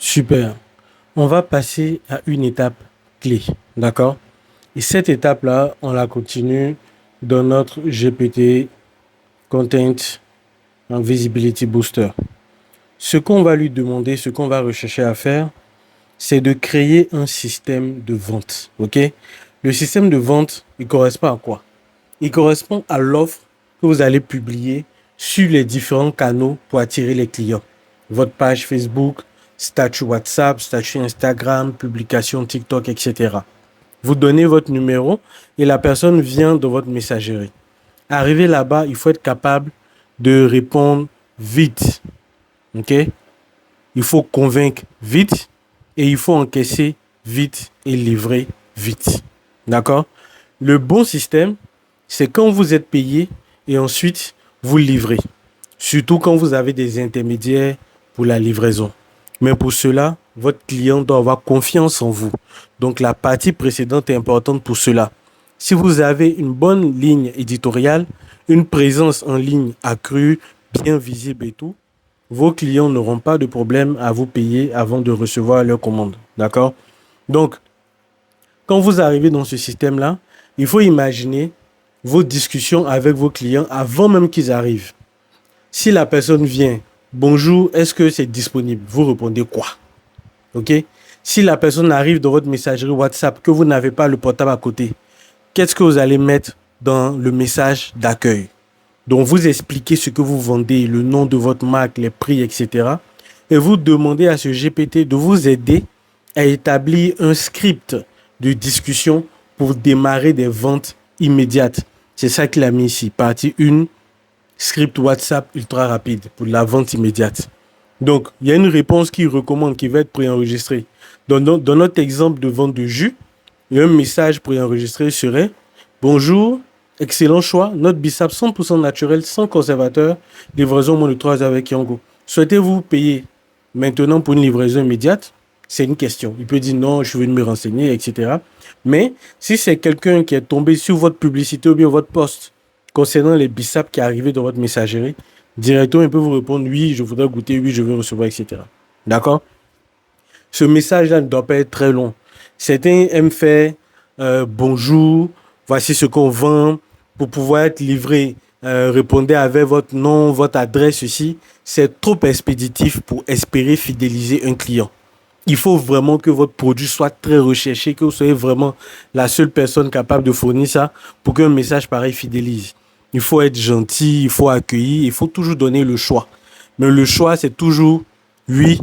Super. On va passer à une étape clé, d'accord? Et cette étape-là, on la continue dans notre GPT Content and Visibility Booster. Ce qu'on va lui demander, ce qu'on va rechercher à faire, c'est de créer un système de vente, ok? Le système de vente, il correspond à quoi? Il correspond à l'offre que vous allez publier sur les différents canaux pour attirer les clients. Votre page Facebook, statut WhatsApp, statut Instagram, publication TikTok, etc. Vous donnez votre numéro et la personne vient dans votre messagerie. Arrivé là-bas, il faut être capable de répondre vite. Ok? Il faut convaincre vite et il faut encaisser vite et livrer vite. D'accord? Le bon système, c'est quand vous êtes payé et ensuite vous livrez. Surtout quand vous avez des intermédiaires pour la livraison. Mais pour cela, votre client doit avoir confiance en vous. Donc la partie précédente est importante pour cela. Si vous avez une bonne ligne éditoriale, une présence en ligne accrue, bien visible et tout, vos clients n'auront pas de problème à vous payer avant de recevoir leur commande. D'accord? Donc, quand vous arrivez dans ce système-là, il faut imaginer vos discussions avec vos clients avant même qu'ils arrivent. Si la personne vient, bonjour, est-ce que c'est disponible? Vous répondez quoi? Ok? Si la personne arrive dans votre messagerie WhatsApp, que vous n'avez pas le portable à côté, qu'est-ce que vous allez mettre dans le message d'accueil? Donc, vous expliquez ce que vous vendez, le nom de votre marque, les prix, etc. Et vous demandez à ce GPT de vous aider à établir un script de discussion pour démarrer des ventes immédiates. C'est ça qu'il a mis ici. Partie 1, script WhatsApp ultra rapide pour la vente immédiate. Donc, il y a une réponse qui recommande, qui va être préenregistrée. Dans notre exemple de vente de jus, il y a un message préenregistré serait: bonjour, excellent choix, notre bissap 100% naturel, sans conservateur, livraison moins de 3 heures avec Yango. Souhaitez-vous payer maintenant pour une livraison immédiate? C'est une question. Il peut dire non, je suis venu me renseigner, etc. Mais si c'est quelqu'un qui est tombé sur votre publicité ou bien votre post concernant les bissap qui est arrivé dans votre messagerie, directement, il peut vous répondre oui, je voudrais goûter, oui, je veux recevoir, etc. D'accord? Ce message-là ne doit pas être très long. Certains aiment faire bonjour, voici ce qu'on vend pour pouvoir être livré. Répondez avec votre nom, votre adresse, ceci. C'est trop expéditif pour espérer fidéliser un client. Il faut vraiment que votre produit soit très recherché, que vous soyez vraiment la seule personne capable de fournir ça pour qu'un message pareil fidélise. Il faut être gentil, il faut accueillir, il faut toujours donner le choix. Mais le choix, c'est toujours oui.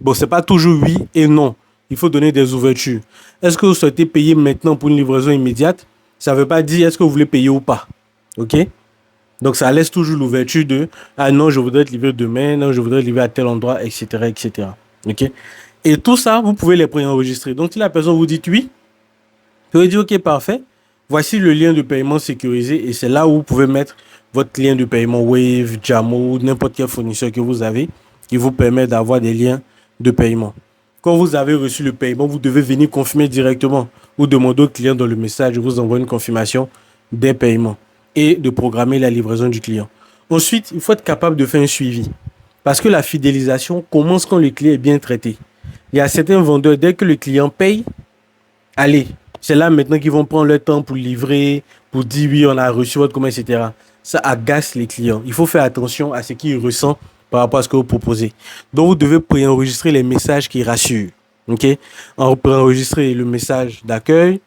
Bon, c'est pas toujours oui et non. Il faut donner des ouvertures. Est-ce que vous souhaitez payer maintenant pour une livraison immédiate? Ça ne veut pas dire est-ce que vous voulez payer ou pas. OK? Donc, ça laisse toujours l'ouverture de ah non, je voudrais être livré demain, non, je voudrais être livré à tel endroit, etc., etc. OK? Et tout ça, vous pouvez les préenregistrer. Donc, si la personne vous dit oui, vous pouvez dire OK, parfait. Voici le lien de paiement sécurisé et c'est là où vous pouvez mettre votre lien de paiement Wave, Jamo, n'importe quel fournisseur que vous avez qui vous permet d'avoir des liens de paiement. Quand vous avez reçu le paiement, vous devez venir confirmer directement ou demander au client dans le message, je vous envoie une confirmation des paiements et de programmer la livraison du client. Ensuite, il faut être capable de faire un suivi parce que la fidélisation commence quand le client est bien traité. Il y a certains vendeurs, dès que le client paye, allez, c'est là maintenant qu'ils vont prendre leur temps pour livrer, pour dire oui, on a reçu votre commande, etc. Ça agace les clients. Il faut faire attention à ce qu'ils ressentent par rapport à ce que vous proposez. Donc, vous devez préenregistrer les messages qui rassurent. OK? Préenregistrer le message d'accueil,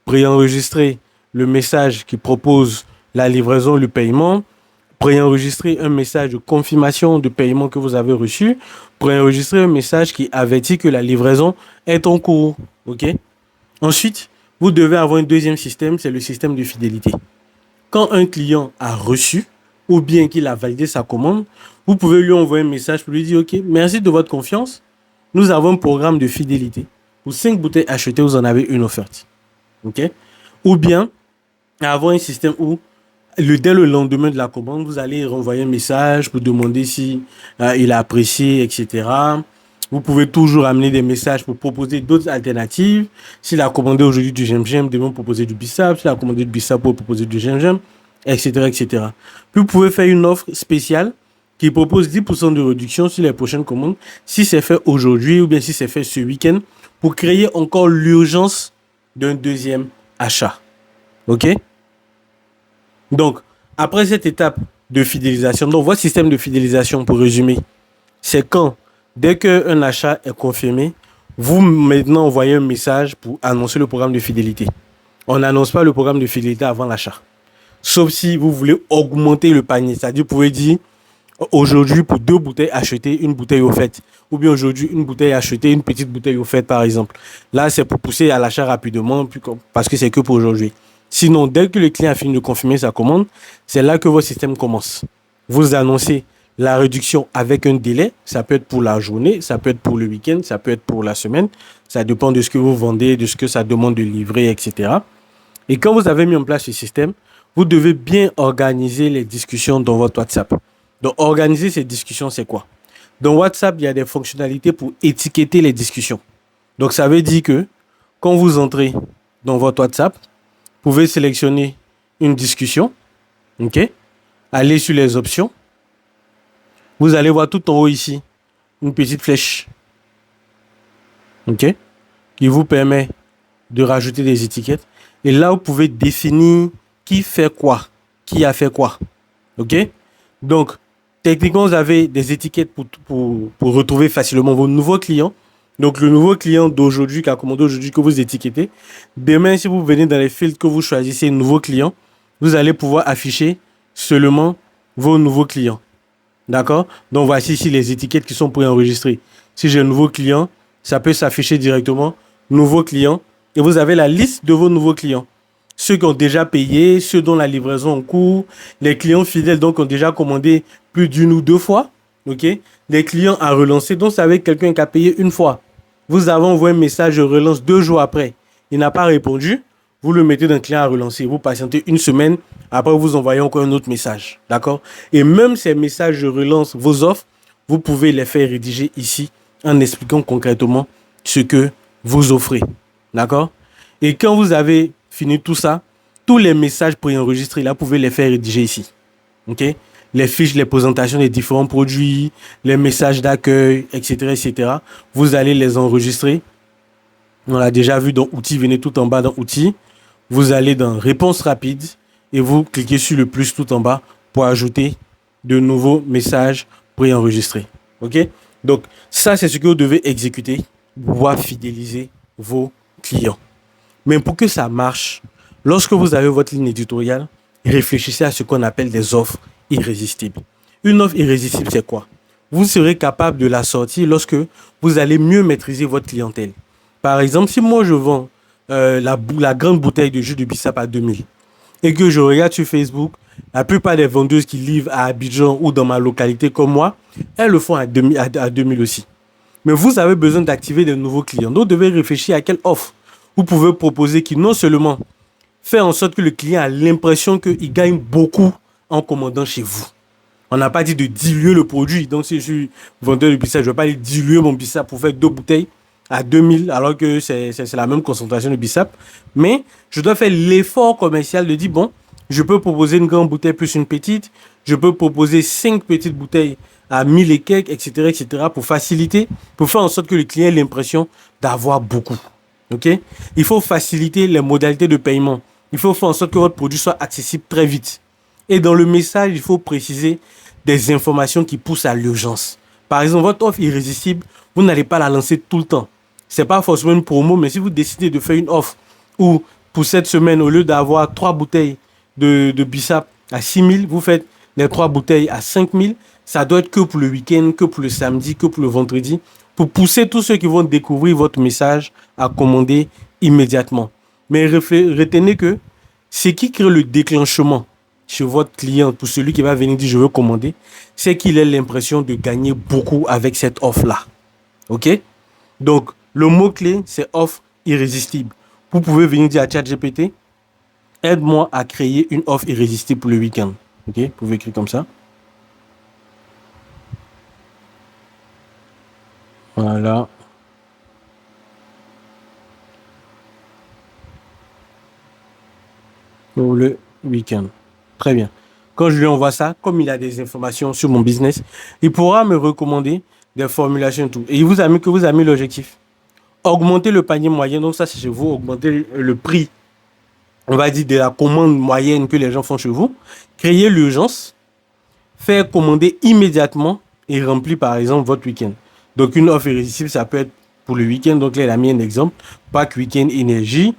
préenregistrer le message qui propose la livraison, le paiement, préenregistrer un message de confirmation de paiement que vous avez reçu, préenregistrer un message qui avertit que la livraison est en cours. OK? Ensuite, vous devez avoir un deuxième système, c'est le système de fidélité. Quand un client a reçu ou bien qu'il a validé sa commande, vous pouvez lui envoyer un message pour lui dire OK, merci de votre confiance. Nous avons un programme de fidélité. Pour 5 bouteilles achetées, vous en avez une offerte. OK? Ou bien avoir un système où dès le lendemain de la commande, vous allez renvoyer un message pour demander si il a apprécié, etc. Vous pouvez toujours amener des messages pour proposer d'autres alternatives. S'il a commandé aujourd'hui du gingembre, demain proposer du bissap. S'il a commandé du bissap, pour proposer du gingembre, etc., etc. Puis vous pouvez faire une offre spéciale qui propose 10% de réduction sur les prochaines commandes si c'est fait aujourd'hui ou bien si c'est fait ce week-end pour créer encore l'urgence d'un deuxième achat. OK? Donc, après cette étape de fidélisation, donc votre système de fidélisation, pour résumer, c'est quand, dès qu'un achat est confirmé, vous maintenant envoyez un message pour annoncer le programme de fidélité. On n'annonce pas le programme de fidélité avant l'achat. Sauf si vous voulez augmenter le panier. C'est-à-dire, vous pouvez dire, aujourd'hui, pour 2 bouteilles, achetez une bouteille offerte. Ou bien aujourd'hui, une bouteille achetée, une petite bouteille offerte, par exemple. Là, c'est pour pousser à l'achat rapidement, parce que c'est que pour aujourd'hui. Sinon, dès que le client a fini de confirmer sa commande, c'est là que votre système commence. Vous annoncez la réduction avec un délai. Ça peut être pour la journée, ça peut être pour le week-end, ça peut être pour la semaine. Ça dépend de ce que vous vendez, de ce que ça demande de livrer, etc. Et quand vous avez mis en place ce système, vous devez bien organiser les discussions dans votre WhatsApp. Donc, organiser ces discussions, c'est quoi? Dans WhatsApp, il y a des fonctionnalités pour étiqueter les discussions. Donc, ça veut dire que quand vous entrez dans votre WhatsApp, vous pouvez sélectionner une discussion. OK? Allez sur les options. Vous allez voir tout en haut ici une petite flèche. OK? Qui vous permet de rajouter des étiquettes. Et là, vous pouvez définir qui fait quoi, qui a fait quoi. OK? Donc, techniquement, vous avez des étiquettes pour retrouver facilement vos nouveaux clients. Donc, le nouveau client d'aujourd'hui qui a commandé aujourd'hui que vous étiquetez. Demain, si vous venez dans les filtres que vous choisissez nouveau client, vous allez pouvoir afficher seulement vos nouveaux clients. D'accord? Donc, voici ici les étiquettes qui sont préenregistrées. Si j'ai un nouveau client, ça peut s'afficher directement nouveau client. Et vous avez la liste de vos nouveaux clients. Ceux qui ont déjà payé, ceux dont la livraison en cours, les clients fidèles donc qui ont déjà commandé plus d'une ou deux fois. OK? Les clients à relancer. Donc, ça avec quelqu'un qui a payé une fois. Vous avez envoyé un message de relance 2 jours après. Il n'a pas répondu. Vous le mettez d'un client à relancer. Vous patientez une semaine. Après, vous envoyez encore un autre message. D'accord? Et même ces messages de relance, vos offres, vous pouvez les faire rédiger ici en expliquant concrètement ce que vous offrez. D'accord? Et quand vous avez fini tout ça, tous les messages préenregistrés, là, vous pouvez les faire rédiger ici. OK? Les fiches, les présentations des différents produits, les messages d'accueil, etc., etc. Vous allez les enregistrer. On l'a déjà vu dans Outils. Venez tout en bas dans Outils. Vous allez dans Réponse rapide et vous cliquez sur le plus tout en bas pour ajouter de nouveaux messages préenregistrés. OK? Donc, ça, c'est ce que vous devez exécuter pour pouvoir fidéliser vos clients. Mais pour que ça marche, lorsque vous avez votre ligne éditoriale, réfléchissez à ce qu'on appelle des offres irrésistibles. Une offre irrésistible, c'est quoi? Vous serez capable de la sortir lorsque vous allez mieux maîtriser votre clientèle. Par exemple, si moi je vends la grande bouteille de jus de bissap à 2000 et que je regarde sur Facebook, la plupart des vendeuses qui livrent à Abidjan ou dans ma localité comme moi, elles le font à 2000 aussi. Mais vous avez besoin d'activer de nouveaux clients. Donc, vous devez réfléchir à quelle offre vous pouvez proposer qui non seulement fait en sorte que le client a l'impression qu'il gagne beaucoup en commandant chez vous. On n'a pas dit de diluer le produit. Donc, si je suis vendeur de bissap, je ne vais pas aller diluer mon bissap pour faire 2 bouteilles à 2000 alors que c'est la même concentration de bissap. Mais je dois faire l'effort commercial de dire, bon, je peux proposer une grande bouteille plus une petite. Je peux proposer 5 petites bouteilles à 1000 et quelques, etc., etc., pour faciliter, pour faire en sorte que le client ait l'impression d'avoir beaucoup. OK? Il faut faciliter les modalités de paiement. Il faut faire en sorte que votre produit soit accessible très vite. Et dans le message, il faut préciser des informations qui poussent à l'urgence. Par exemple, votre offre irrésistible, vous n'allez pas la lancer tout le temps. Ce n'est pas forcément une promo, mais si vous décidez de faire une offre où, pour cette semaine, au lieu d'avoir 3 bouteilles de bissap à 6000, vous faites les 3 bouteilles à 5000, ça doit être que pour le week-end, que pour le samedi, que pour le vendredi, pour pousser tous ceux qui vont découvrir votre message à commander immédiatement. Mais retenez que ce qui crée le déclenchement chez votre client, pour celui qui va venir dire je veux commander, c'est qu'il ait l'impression de gagner beaucoup avec cette offre-là. OK? Donc, le mot-clé, c'est offre irrésistible. Vous pouvez venir dire à ChatGPT, aide-moi à créer une offre irrésistible pour le week-end. OK? Vous pouvez écrire comme ça. Voilà. Pour le week-end. Très bien. Quand je lui envoie ça, comme il a des informations sur mon business, il pourra me recommander des formulations et tout. Et il vous a mis que vous avez mis l'objectif. Augmenter le panier moyen, donc ça c'est chez vous, augmenter le prix, on va dire, de la commande moyenne que les gens font chez vous. Créer l'urgence, faire commander immédiatement et remplir par exemple votre week-end. Donc une offre irrésistible, ça peut être pour le week-end. Donc là, il a mis un exemple. Pack week-end énergie,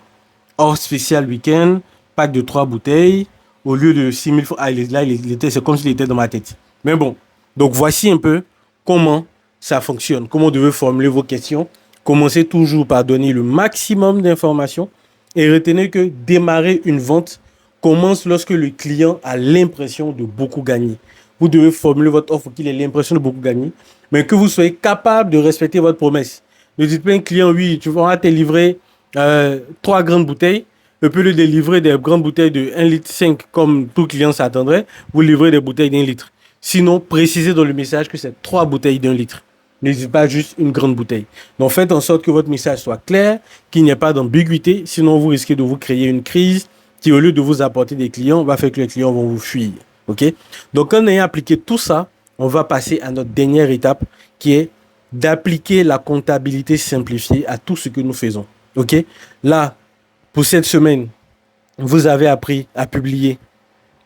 offre spéciale week-end, pack de 3 bouteilles, au lieu de 6 000 francs. Ah, là, c'est comme s'il était dans ma tête. Mais bon, donc voici un peu comment ça fonctionne, comment vous devez formuler vos questions. Commencez toujours par donner le maximum d'informations et retenez que démarrer une vente commence lorsque le client a l'impression de beaucoup gagner. Vous devez formuler votre offre pour qu'il ait l'impression de beaucoup gagner, mais que vous soyez capable de respecter votre promesse. Ne dites pas à un client, oui, tu vas te livrer 3 grandes bouteilles, et puis le délivrer des grandes bouteilles de 1,5 litre comme tout client s'attendrait, vous livrez des bouteilles d'1 litre. Sinon, précisez dans le message que c'est 3 bouteilles d'1 litre. Ne dites pas juste une grande bouteille. Donc faites en sorte que votre message soit clair, qu'il n'y ait pas d'ambiguïté, sinon vous risquez de vous créer une crise qui, au lieu de vous apporter des clients, va faire que les clients vont vous fuir. Ok? Donc en ayant appliqué tout ça, on va passer à notre dernière étape qui est d'appliquer la comptabilité simplifiée à tout ce que nous faisons. Ok? Là, pour cette semaine, vous avez appris à publier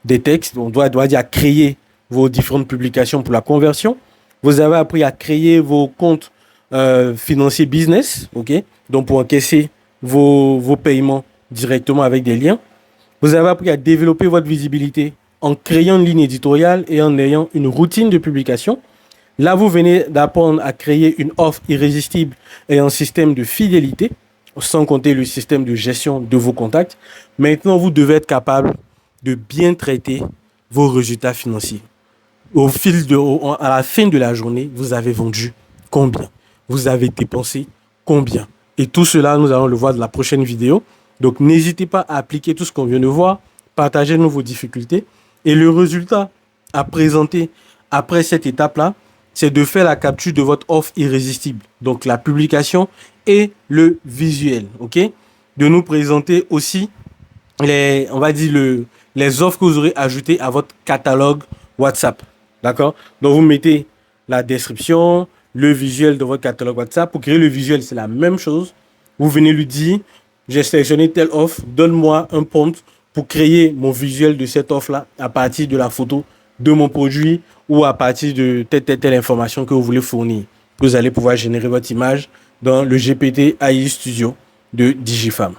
des textes, on doit dire à créer vos différentes publications pour la conversion. Vous avez appris à créer vos comptes financiers business, ok? Donc pour encaisser vos paiements directement avec des liens. Vous avez appris à développer votre visibilité en créant une ligne éditoriale et en ayant une routine de publication. Là, vous venez d'apprendre à créer une offre irrésistible et un système de fidélité, sans compter le système de gestion de vos contacts. Maintenant, vous devez être capable de bien traiter vos résultats financiers. À la fin de la journée, vous avez vendu combien? Vous avez dépensé combien? Et tout cela, nous allons le voir dans la prochaine vidéo. Donc, n'hésitez pas à appliquer tout ce qu'on vient de voir. Partagez-nous vos difficultés. Et le résultat à présenter après cette étape-là, c'est de faire la capture de votre offre irrésistible. Donc, la publication et le visuel. OK? De nous présenter aussi on va dire les offres que vous aurez ajoutées à votre catalogue WhatsApp. D'accord? Donc, vous mettez la description, le visuel de votre catalogue WhatsApp. Pour créer le visuel, c'est la même chose. Vous venez lui dire, j'ai sélectionné telle offre, donne-moi un prompt pour créer mon visuel de cette offre-là à partir de la photo de mon produit ou à partir de telle information que vous voulez fournir. Vous allez pouvoir générer votre image dans le GPT AI Studio de Digifam.